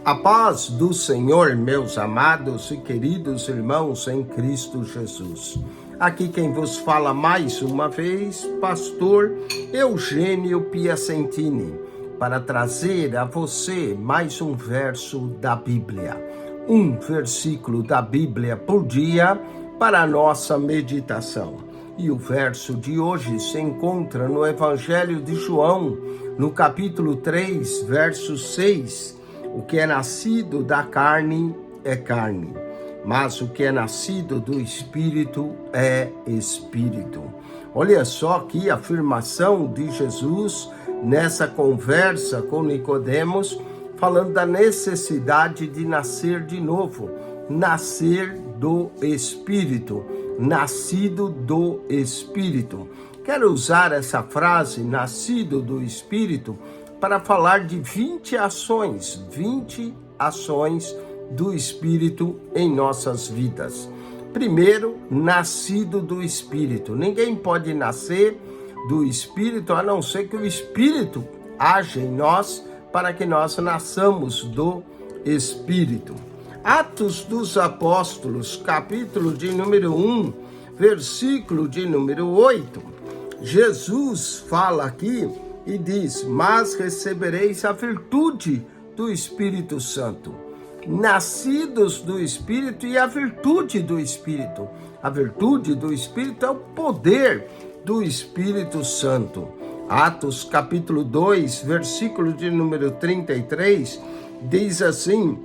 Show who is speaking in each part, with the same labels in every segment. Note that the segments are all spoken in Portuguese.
Speaker 1: A paz do Senhor, meus amados e queridos irmãos em Cristo Jesus. Aqui quem vos fala mais uma vez, pastor Eugênio Piacentini, para trazer a você mais um verso da Bíblia. Um versículo da Bíblia por dia para a nossa meditação. E o verso de hoje se encontra no Evangelho de João, no capítulo 3, verso 6. O que é nascido da carne é carne, mas o que é nascido do Espírito é Espírito. Olha só que afirmação de Jesus nessa conversa com Nicodemos, falando da necessidade de nascer de novo, nascer do Espírito, nascido do Espírito. Quero usar essa frase, nascido do Espírito, para falar de 20 ações do Espírito em nossas vidas. Primeiro, nascido do Espírito. Ninguém pode nascer do Espírito a não ser que o Espírito age em nós para que nós nasçamos do Espírito. Atos dos Apóstolos, capítulo de número 1, versículo de número 8. Jesus fala aqui e diz: mas recebereis a virtude do Espírito Santo. Nascidos do Espírito e a virtude do Espírito. A virtude do Espírito é o poder do Espírito Santo. Atos capítulo 2, versículo de número 33, diz assim: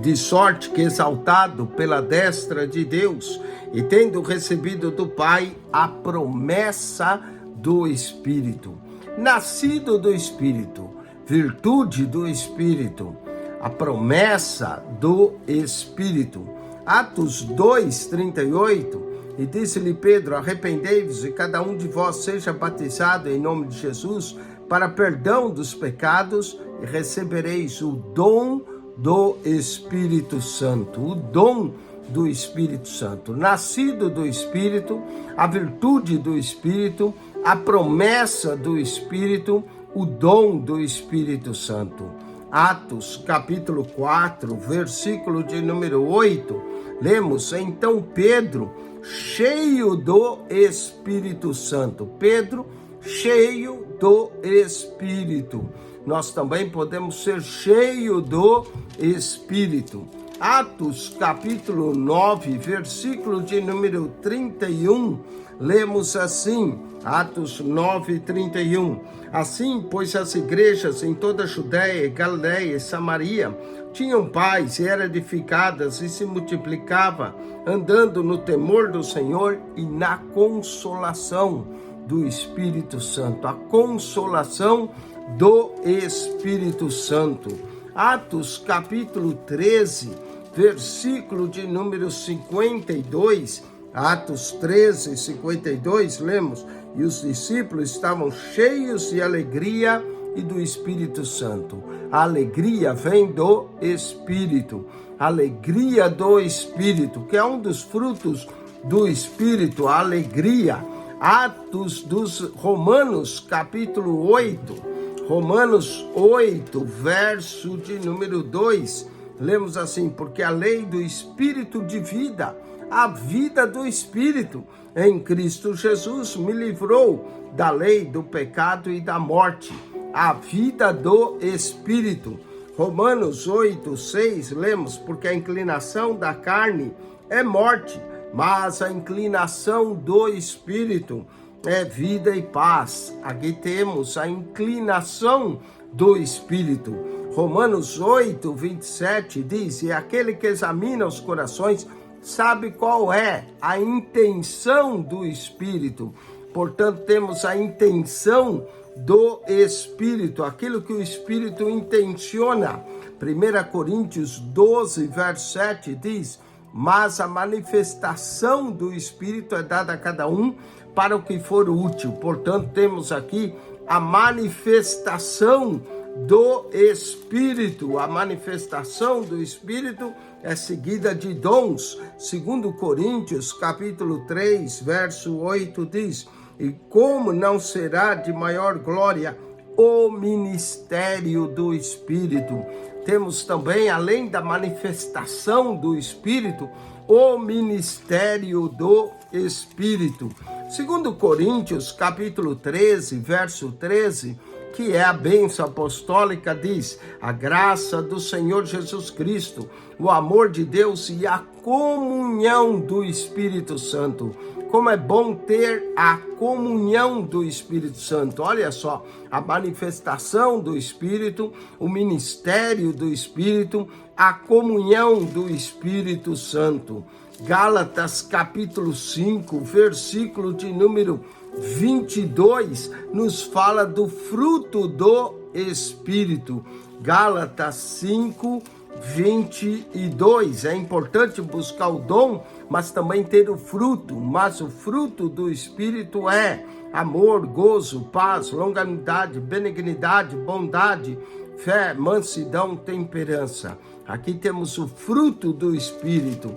Speaker 1: de sorte que exaltado pela destra de Deus e tendo recebido do Pai a promessa do Espírito. Nascido do Espírito, virtude do Espírito, a promessa do Espírito. Atos 2:38, e disse-lhe Pedro: arrependei-vos e cada um de vós seja batizado em nome de Jesus para perdão dos pecados e recebereis o dom do Espírito Santo. O dom do Espírito Santo. Nascido do Espírito, a virtude do Espírito, a promessa do Espírito, o dom do Espírito Santo. Atos, capítulo 4, versículo de número 8, lemos: então Pedro, cheio do Espírito Santo. Pedro, cheio do Espírito. Nós também podemos ser cheio do Espírito. Atos, capítulo 9, versículo de número 31, lemos assim, Atos 9, 31. Assim, pois as igrejas em toda a Judéia, Galiléia e Samaria tinham paz e eram edificadas e se multiplicava, andando no temor do Senhor e na consolação do Espírito Santo. A consolação do Espírito Santo. Atos capítulo 13, versículo de número 52, Atos 13, 52, lemos: e os discípulos estavam cheios de alegria e do Espírito Santo. A alegria vem do Espírito, a alegria do Espírito, que é um dos frutos do Espírito, a alegria. Atos dos Romanos, capítulo 8, Romanos 8, verso de número 2, lemos assim: porque a lei do Espírito de vida, a vida do Espírito em Cristo Jesus me livrou da lei do pecado e da morte. A vida do Espírito. Romanos 8, 6, lemos: porque a inclinação da carne é morte, mas a inclinação do Espírito é vida e paz. Aqui temos a inclinação do Espírito. Romanos 8, 27 diz: e aquele que examina os corações sabe qual é a intenção do Espírito. Portanto, temos a intenção do Espírito, aquilo que o Espírito intenciona. 1 Coríntios 12, verso 7 diz: mas a manifestação do Espírito é dada a cada um para o que for útil. Portanto, temos aqui a manifestação do Espírito. A manifestação do Espírito é seguida de dons. 2 Coríntios, capítulo 3, verso 8 diz: e como não será de maior glória o ministério do Espírito. Temos também, além da manifestação do Espírito, o ministério do Espírito. Segundo Coríntios, capítulo 13, verso 13, que é a bênção apostólica, diz: a graça do Senhor Jesus Cristo, o amor de Deus e a comunhão do Espírito Santo. Como é bom ter a comunhão do Espírito Santo. Olha só, a manifestação do Espírito, o ministério do Espírito, a comunhão do Espírito Santo. Gálatas capítulo 5, versículo de número 22, nos fala do fruto do Espírito. Gálatas 5, 22. É importante buscar o dom, mas também ter o fruto. Mas o fruto do Espírito é amor, gozo, paz, longanimidade, benignidade, bondade, fé, mansidão, temperança. Aqui temos o fruto do Espírito.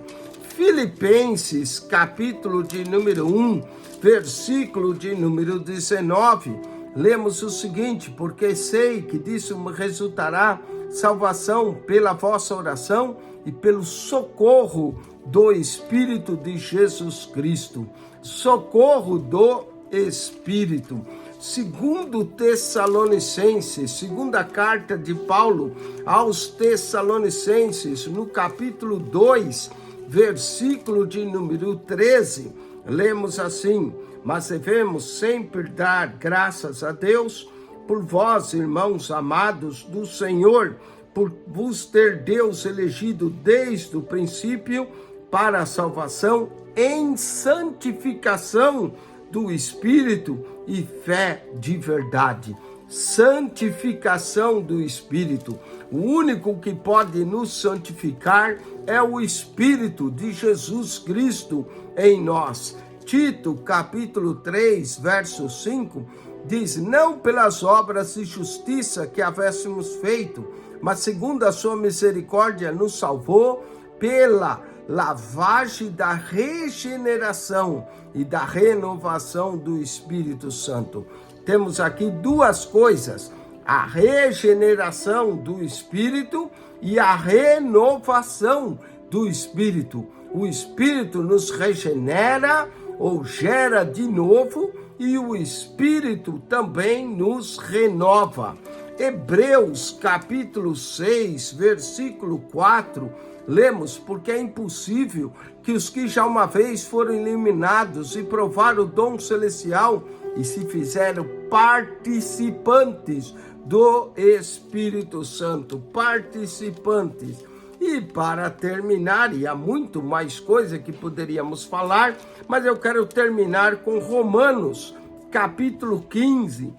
Speaker 1: Filipenses, capítulo de número 1, versículo de número 19, lemos o seguinte: porque sei que disso me resultará salvação pela vossa oração e pelo socorro do Espírito de Jesus Cristo. Socorro do Espírito. Segundo Tessalonicenses, segunda carta de Paulo aos Tessalonicenses, no capítulo 2, versículo de número 13, lemos assim: mas devemos sempre dar graças a Deus por vós, irmãos amados do Senhor, por vos ter Deus elegido desde o princípio para a salvação em santificação do Espírito e fé de verdade. Santificação do Espírito. O único que pode nos santificar é o Espírito de Jesus Cristo em nós. Tito, capítulo 3, verso 5, diz: não pelas obras de justiça que havéssemos feito, mas segundo a sua misericórdia nos salvou pela lavagem da regeneração e da renovação do Espírito Santo. Temos aqui duas coisas: a regeneração do Espírito e a renovação do Espírito. O Espírito nos regenera ou gera de novo, e o Espírito também nos renova. Hebreus capítulo 6, versículo 4, lemos: porque é impossível que os que já uma vez foram eliminados e provaram o dom celestial e se fizeram participantes do Espírito Santo, participantes. E para terminar, e há muito mais coisa que poderíamos falar, mas eu quero terminar com Romanos, capítulo 15,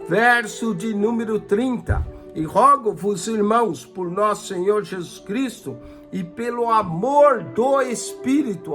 Speaker 1: verso de número 30. E rogo-vos, irmãos, por nosso Senhor Jesus Cristo e pelo amor do Espírito,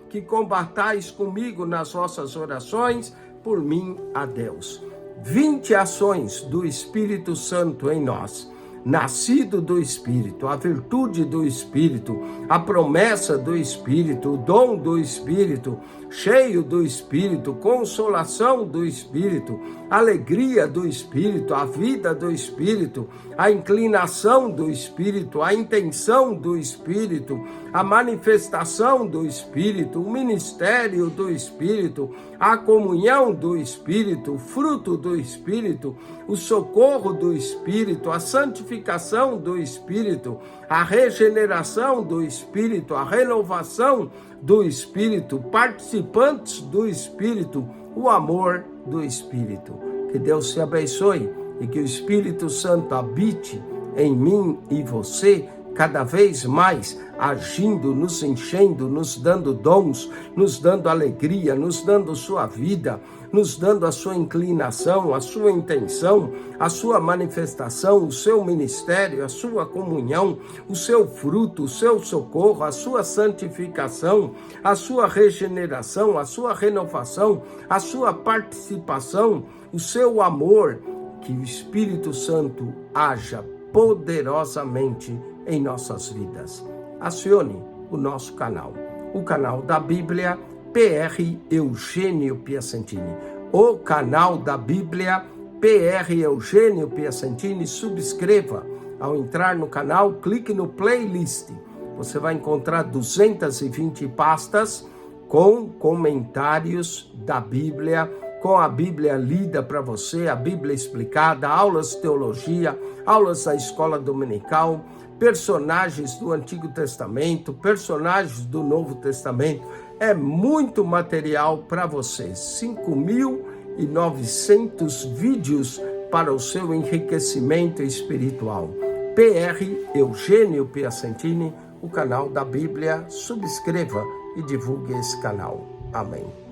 Speaker 1: que combatais comigo nas vossas orações, por mim a Deus. 20 ações do Espírito Santo em nós. Nascido do Espírito, a virtude do Espírito, a promessa do Espírito, o dom do Espírito, cheio do Espírito, consolação do Espírito, alegria do Espírito, a vida do Espírito, a inclinação do Espírito, a intenção do Espírito, a manifestação do Espírito, o ministério do Espírito, a comunhão do Espírito, o fruto do Espírito, o socorro do Espírito, a santificação do Espírito, a regeneração do Espírito, a renovação do Espírito, participantes do Espírito, o amor do Espírito. Que Deus te abençoe e que o Espírito Santo habite em mim e você, cada vez mais agindo, nos enchendo, nos dando dons, nos dando alegria, nos dando sua vida, nos dando a sua inclinação, a sua intenção, a sua manifestação, o seu ministério, a sua comunhão, o seu fruto, o seu socorro, a sua santificação, a sua regeneração, a sua renovação, a sua participação, o seu amor. Que o Espírito Santo haja poderosamente em nossas vidas. Acione o nosso canal, o canal da Bíblia, PR Eugênio Piacentini. o canal da Bíblia PR Eugênio Piacentini, subscreva. Ao entrar no canal, clique no playlist. Você vai encontrar 220 pastas com comentários da Bíblia, com a Bíblia lida para você, a Bíblia explicada, aulas de teologia, aulas da escola dominical, personagens do Antigo Testamento, personagens do Novo Testamento. É muito material para você. 5.900 vídeos para o seu enriquecimento espiritual. PR Eugênio Piacentini, o canal da Bíblia. Subscreva e divulgue esse canal. Amém.